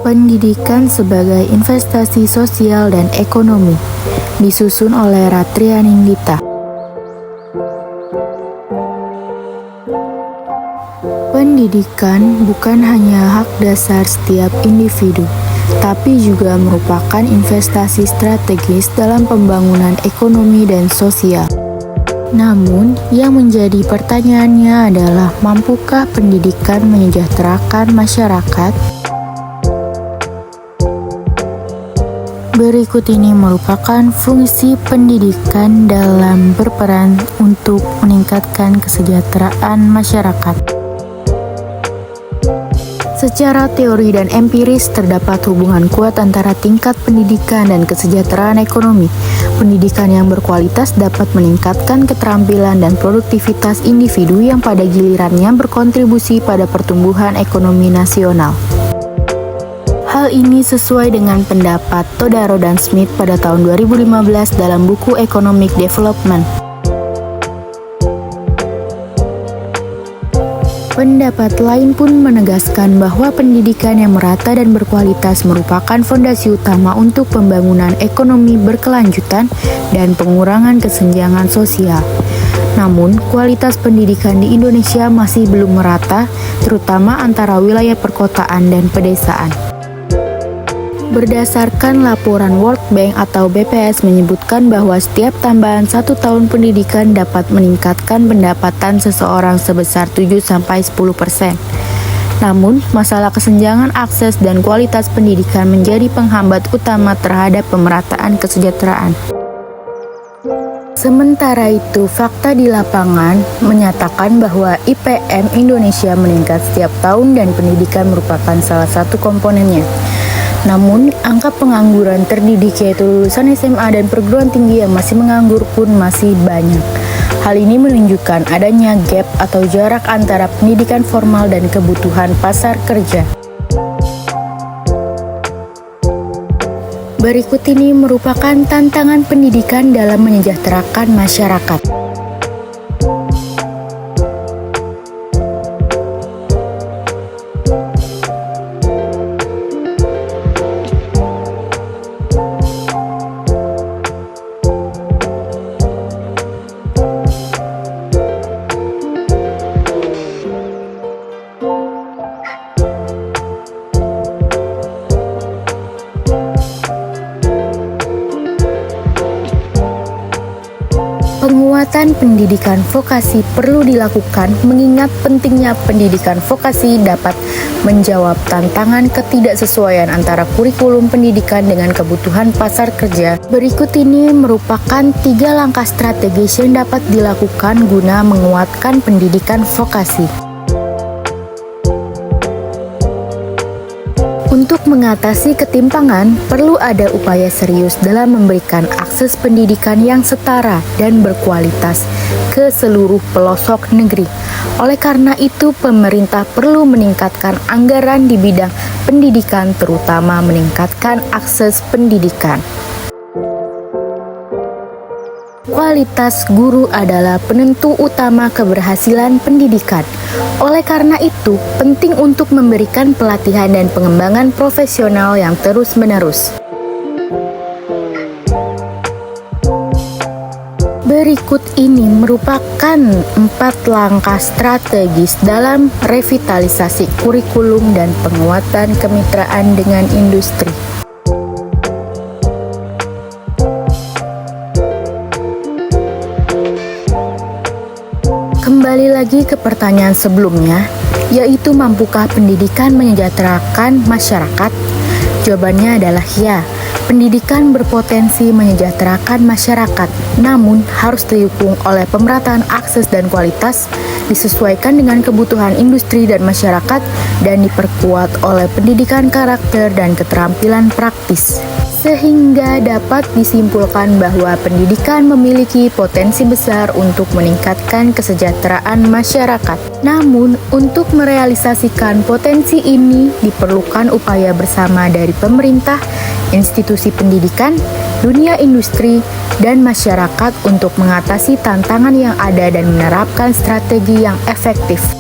Pendidikan sebagai investasi sosial dan ekonomi, disusun oleh Ratri Anindita. Pendidikan bukan hanya hak dasar setiap individu, tapi juga merupakan investasi strategis dalam pembangunan ekonomi dan sosial. Namun, yang menjadi pertanyaannya adalah mampukah pendidikan menyejahterakan masyarakat? Berikut ini merupakan fungsi pendidikan dalam berperan untuk meningkatkan kesejahteraan masyarakat. Secara teori dan empiris, terdapat hubungan kuat antara tingkat pendidikan dan kesejahteraan ekonomi. Pendidikan yang berkualitas dapat meningkatkan keterampilan dan produktivitas individu yang pada gilirannya berkontribusi pada pertumbuhan ekonomi nasional. Hal ini sesuai dengan pendapat Todaro dan Smith pada tahun 2015 dalam buku Economic Development. Pendapat lain pun menegaskan bahwa pendidikan yang merata dan berkualitas merupakan fondasi utama untuk pembangunan ekonomi berkelanjutan dan pengurangan kesenjangan sosial. Namun, kualitas pendidikan di Indonesia masih belum merata, terutama antara wilayah perkotaan dan pedesaan. Berdasarkan laporan World Bank atau BPS menyebutkan bahwa setiap tambahan 1 tahun pendidikan dapat meningkatkan pendapatan seseorang sebesar 7-10%. Namun, masalah kesenjangan akses dan kualitas pendidikan menjadi penghambat utama terhadap pemerataan kesejahteraan. Sementara itu, fakta di lapangan menyatakan bahwa IPM Indonesia meningkat setiap tahun dan pendidikan merupakan salah satu komponennya. Namun, angka pengangguran terdidik yaitu lulusan SMA dan perguruan tinggi yang masih menganggur pun masih banyak. Hal ini menunjukkan adanya gap atau jarak antara pendidikan formal dan kebutuhan pasar kerja. Berikut ini merupakan tantangan pendidikan dalam menyejahterakan masyarakat. Penguatan pendidikan vokasi perlu dilakukan mengingat pentingnya pendidikan vokasi dapat menjawab tantangan ketidaksesuaian antara kurikulum pendidikan dengan kebutuhan pasar kerja. Berikut ini merupakan 3 langkah strategis yang dapat dilakukan guna menguatkan pendidikan vokasi. Untuk mengatasi ketimpangan, perlu ada upaya serius dalam memberikan akses pendidikan yang setara dan berkualitas ke seluruh pelosok negeri. Oleh karena itu, pemerintah perlu meningkatkan anggaran di bidang pendidikan, terutama meningkatkan akses pendidikan. Kualitas guru adalah penentu utama keberhasilan pendidikan. Oleh karena itu, penting untuk memberikan pelatihan dan pengembangan profesional yang terus-menerus. Berikut ini merupakan 4 langkah strategis dalam revitalisasi kurikulum dan penguatan kemitraan dengan industri. Kembali lagi ke pertanyaan sebelumnya, yaitu mampukah pendidikan menyejahterakan masyarakat? Jawabannya adalah ya. Pendidikan berpotensi menyejahterakan masyarakat, namun harus didukung oleh pemerataan akses dan kualitas, disesuaikan dengan kebutuhan industri dan masyarakat, dan diperkuat oleh pendidikan karakter dan keterampilan praktis. Sehingga dapat disimpulkan bahwa pendidikan memiliki potensi besar untuk meningkatkan kesejahteraan masyarakat. Namun, untuk merealisasikan potensi ini diperlukan upaya bersama dari pemerintah, institusi pendidikan, dunia industri, dan masyarakat untuk mengatasi tantangan yang ada dan menerapkan strategi yang efektif.